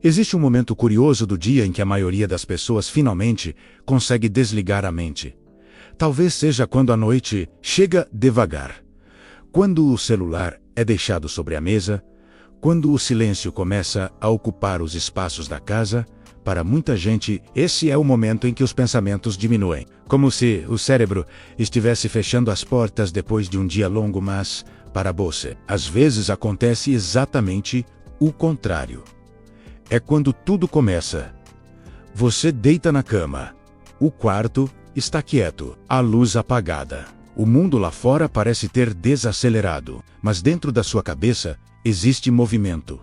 Existe um momento curioso do dia em que a maioria das pessoas finalmente consegue desligar a mente. Talvez seja quando a noite chega devagar, quando o celular é deixado sobre a mesa, quando o silêncio começa a ocupar os espaços da casa. Para muita gente, esse é o momento em que os pensamentos diminuem, como se o cérebro estivesse fechando as portas depois de um dia longo, mas, para você, às vezes acontece exatamente o contrário. É quando tudo começa. Você deita na cama. O quarto está quieto, a luz apagada. O mundo lá fora parece ter desacelerado, mas dentro da sua cabeça existe movimento.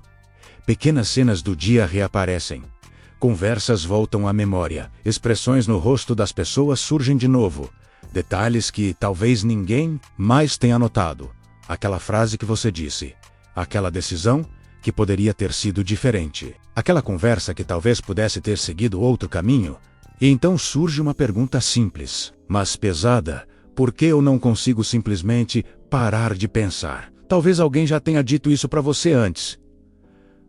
Pequenas cenas do dia reaparecem. Conversas voltam à memória, expressões no rosto das pessoas surgem de novo, detalhes que talvez ninguém mais tenha notado, aquela frase que você disse, aquela decisão que poderia ter sido diferente, aquela conversa que talvez pudesse ter seguido outro caminho. E então surge uma pergunta simples, mas pesada: por que eu não consigo simplesmente parar de pensar? Talvez alguém já tenha dito isso para você antes.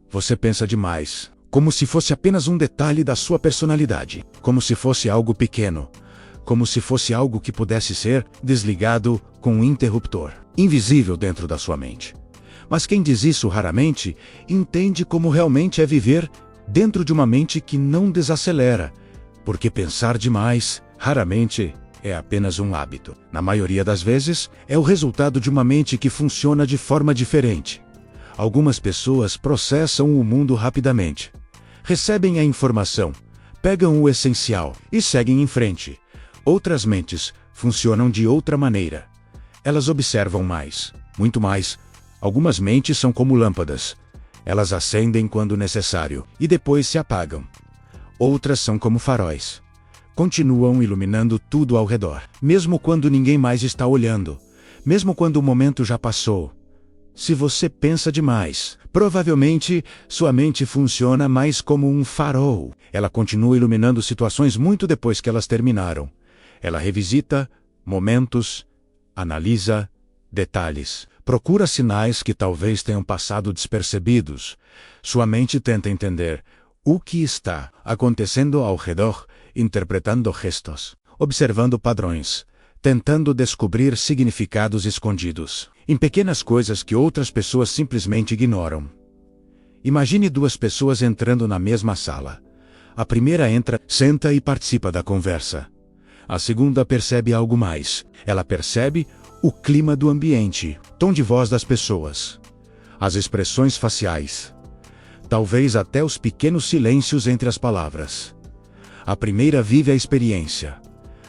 Você pensa demais. Como se fosse apenas um detalhe da sua personalidade, como se fosse algo pequeno, como se fosse algo que pudesse ser desligado com um interruptor, invisível dentro da sua mente. Mas quem diz isso raramente entende como realmente é viver dentro de uma mente que não desacelera, porque pensar demais, raramente, é apenas um hábito. Na maioria das vezes, é o resultado de uma mente que funciona de forma diferente. Algumas pessoas processam o mundo rapidamente. Recebem a informação, pegam o essencial e seguem em frente. Outras mentes funcionam de outra maneira. Elas observam mais, muito mais. Algumas mentes são como lâmpadas. Elas acendem quando necessário e depois se apagam. Outras são como faróis. Continuam iluminando tudo ao redor, mesmo quando ninguém mais está olhando, mesmo quando o momento já passou. Se você pensa demais, provavelmente sua mente funciona mais como um farol. Ela continua iluminando situações muito depois que elas terminaram. Ela revisita momentos, analisa detalhes, procura sinais que talvez tenham passado despercebidos. Sua mente tenta entender o que está acontecendo ao redor, interpretando gestos, observando padrões, tentando descobrir significados escondidos em pequenas coisas que outras pessoas simplesmente ignoram. Imagine duas pessoas entrando na mesma sala. A primeira entra, senta e participa da conversa. A segunda percebe algo mais. Ela percebe o clima do ambiente, tom de voz das pessoas, as expressões faciais, talvez até os pequenos silêncios entre as palavras. A primeira vive a experiência.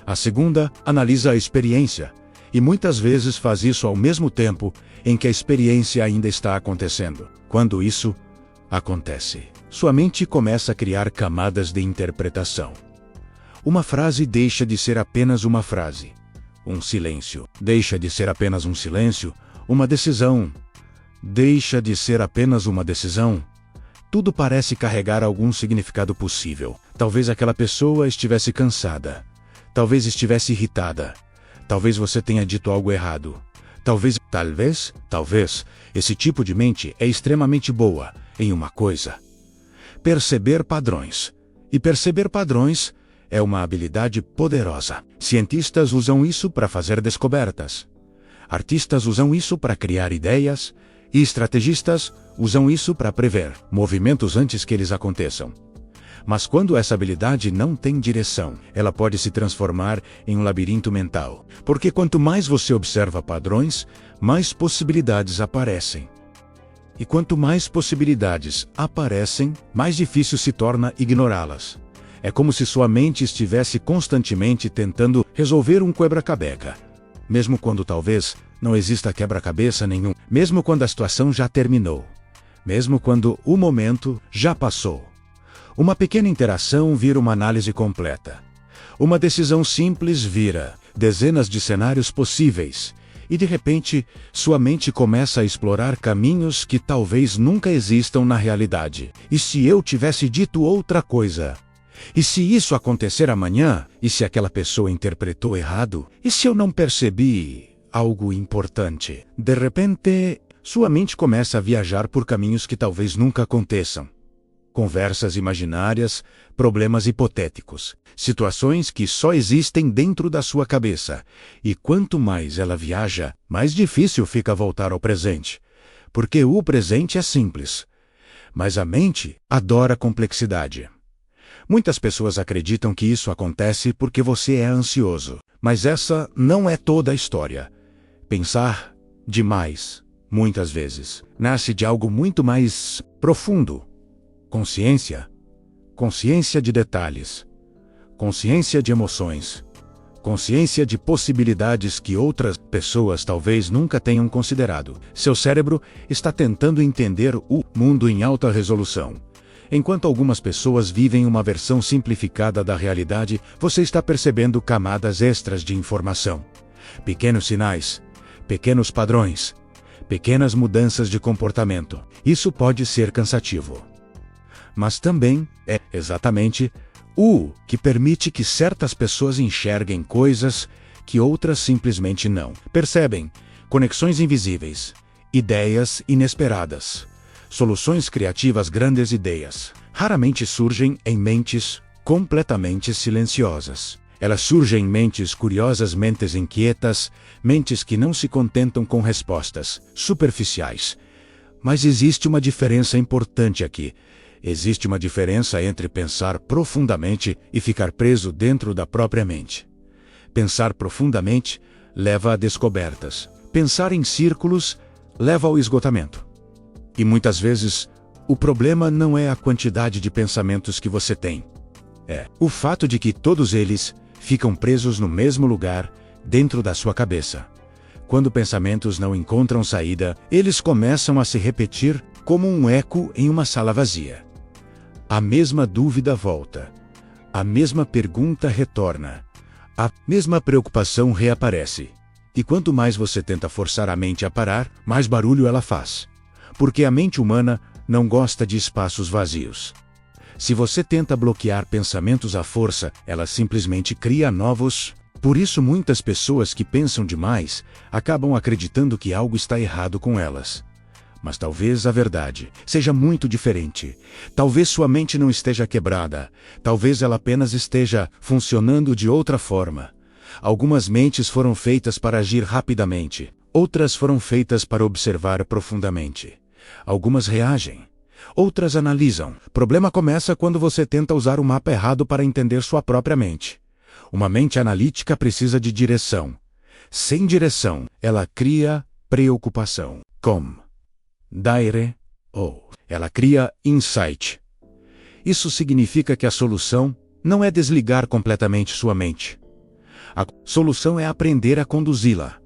A segunda analisa a experiência, e muitas vezes faz isso ao mesmo tempo em que a experiência ainda está acontecendo. Quando isso acontece, sua mente começa a criar camadas de interpretação. Uma frase deixa de ser apenas uma frase. Um silêncio deixa de ser apenas um silêncio. Uma decisão deixa de ser apenas uma decisão. Tudo parece carregar algum significado possível. Talvez aquela pessoa estivesse cansada. Talvez estivesse irritada. Talvez você tenha dito algo errado. Talvez, esse tipo de mente é extremamente boa em uma coisa: perceber padrões. E perceber padrões é uma habilidade poderosa. Cientistas usam isso para fazer descobertas. Artistas usam isso para criar ideias. E estrategistas usam isso para prever movimentos antes que eles aconteçam. Mas quando essa habilidade não tem direção, ela pode se transformar em um labirinto mental. Porque quanto mais você observa padrões, mais possibilidades aparecem. E quanto mais possibilidades aparecem, mais difícil se torna ignorá-las. É como se sua mente estivesse constantemente tentando resolver um quebra-cabeça. Mesmo quando talvez não exista quebra-cabeça nenhum. Mesmo quando a situação já terminou. Mesmo quando o momento já passou. Uma pequena interação vira uma análise completa. Uma decisão simples vira dezenas de cenários possíveis. E de repente, sua mente começa a explorar caminhos que talvez nunca existam na realidade. E se eu tivesse dito outra coisa? E se isso acontecer amanhã? E se aquela pessoa interpretou errado? E se eu não percebi algo importante? De repente, sua mente começa a viajar por caminhos que talvez nunca aconteçam. conversas imaginárias, problemas hipotéticos, situações que só existem dentro da sua cabeça. E quanto mais ela viaja, mais difícil fica voltar ao presente. Porque o presente é simples. Mas a mente adora complexidade. Muitas pessoas acreditam que isso acontece porque você é ansioso. Mas essa não é toda a história. Pensar demais, muitas vezes, nasce de algo muito mais profundo. Consciência. Consciência de detalhes. Consciência de emoções. Consciência de possibilidades que outras pessoas talvez nunca tenham considerado. Seu cérebro está tentando entender o mundo em alta resolução. Enquanto algumas pessoas vivem uma versão simplificada da realidade, você está percebendo camadas extras de informação. Pequenos sinais, pequenos padrões, pequenas mudanças de comportamento. Isso pode ser cansativo. Mas também é exatamente o que permite que certas pessoas enxerguem coisas que outras simplesmente não percebem. Conexões invisíveis, ideias inesperadas, soluções criativas. Grandes ideias raramente surgem em mentes completamente silenciosas. Elas surgem em mentes curiosas, mentes inquietas, mentes que não se contentam com respostas superficiais. Mas existe uma diferença importante aqui. Existe uma diferença entre pensar profundamente e ficar preso dentro da própria mente. Pensar profundamente leva a descobertas. Pensar em círculos leva ao esgotamento. E muitas vezes, o problema não é a quantidade de pensamentos que você tem. É o fato de que todos eles ficam presos no mesmo lugar, dentro da sua cabeça. Quando pensamentos não encontram saída, eles começam a se repetir como um eco em uma sala vazia. A mesma dúvida volta. A mesma pergunta retorna. A mesma preocupação reaparece. E quanto mais você tenta forçar a mente a parar, mais barulho ela faz. Porque a mente humana não gosta de espaços vazios. Se você tenta bloquear pensamentos à força, ela simplesmente cria novos. Por isso muitas pessoas que pensam demais acabam acreditando que algo está errado com elas. Mas talvez a verdade seja muito diferente. Talvez sua mente não esteja quebrada. Talvez ela apenas esteja funcionando de outra forma. Algumas mentes foram feitas para agir rapidamente. Outras foram feitas para observar profundamente. Algumas reagem. Outras analisam. O problema começa quando você tenta usar o mapa errado para entender sua própria mente. Uma mente analítica precisa de direção. Sem direção, ela cria preocupação. Como Daire, ou ela cria insight. Isso significa que a solução não é desligar completamente sua mente. A solução é aprender a conduzi-la.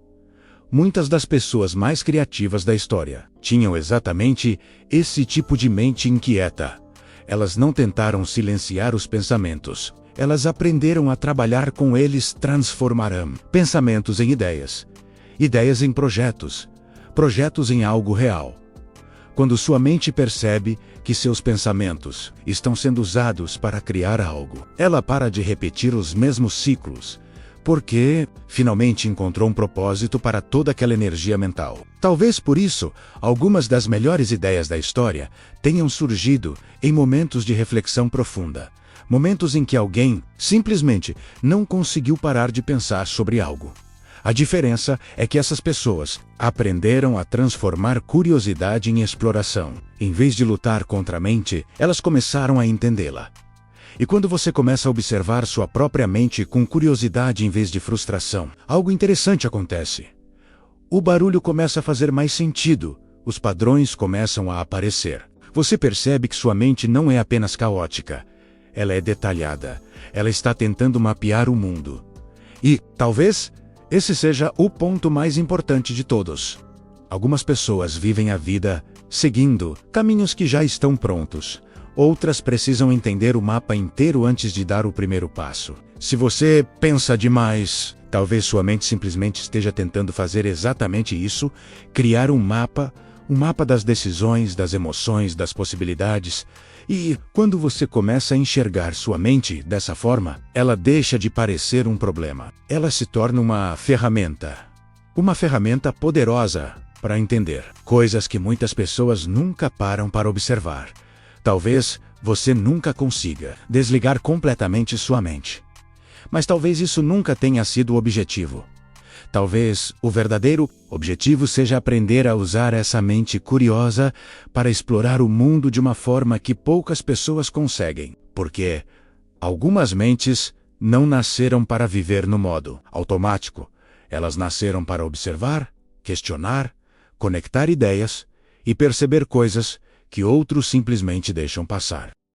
Muitas das pessoas mais criativas da história tinham exatamente esse tipo de mente inquieta. Elas não tentaram silenciar os pensamentos. Elas aprenderam a trabalhar com eles. Transformaram pensamentos em ideias, ideias em projetos, projetos em algo real. Quando sua mente percebe que seus pensamentos estão sendo usados para criar algo, ela para de repetir os mesmos ciclos, porque finalmente encontrou um propósito para toda aquela energia mental. Talvez por isso, algumas das melhores ideias da história tenham surgido em momentos de reflexão profunda, momentos em que alguém simplesmente não conseguiu parar de pensar sobre algo. A diferença é que essas pessoas aprenderam a transformar curiosidade em exploração. Em vez de lutar contra a mente, elas começaram a entendê-la. E quando você começa a observar sua própria mente com curiosidade em vez de frustração, algo interessante acontece. O barulho começa a fazer mais sentido, os padrões começam a aparecer. Você percebe que sua mente não é apenas caótica, ela é detalhada, ela está tentando mapear o mundo. E, talvez, esse seja o ponto mais importante de todos. Algumas pessoas vivem a vida seguindo caminhos que já estão prontos. Outras precisam entender o mapa inteiro antes de dar o primeiro passo. Se você pensa demais, talvez sua mente simplesmente esteja tentando fazer exatamente isso, criar um mapa das decisões, das emoções, das possibilidades. E, quando você começa a enxergar sua mente dessa forma, ela deixa de parecer um problema. Ela se torna uma ferramenta poderosa para entender coisas que muitas pessoas nunca param para observar. Talvez você nunca consiga desligar completamente sua mente. Mas talvez isso nunca tenha sido o objetivo. Talvez o verdadeiro objetivo seja aprender a usar essa mente curiosa para explorar o mundo de uma forma que poucas pessoas conseguem, porque algumas mentes não nasceram para viver no modo automático. Elas nasceram para observar, questionar, conectar ideias e perceber coisas que outros simplesmente deixam passar.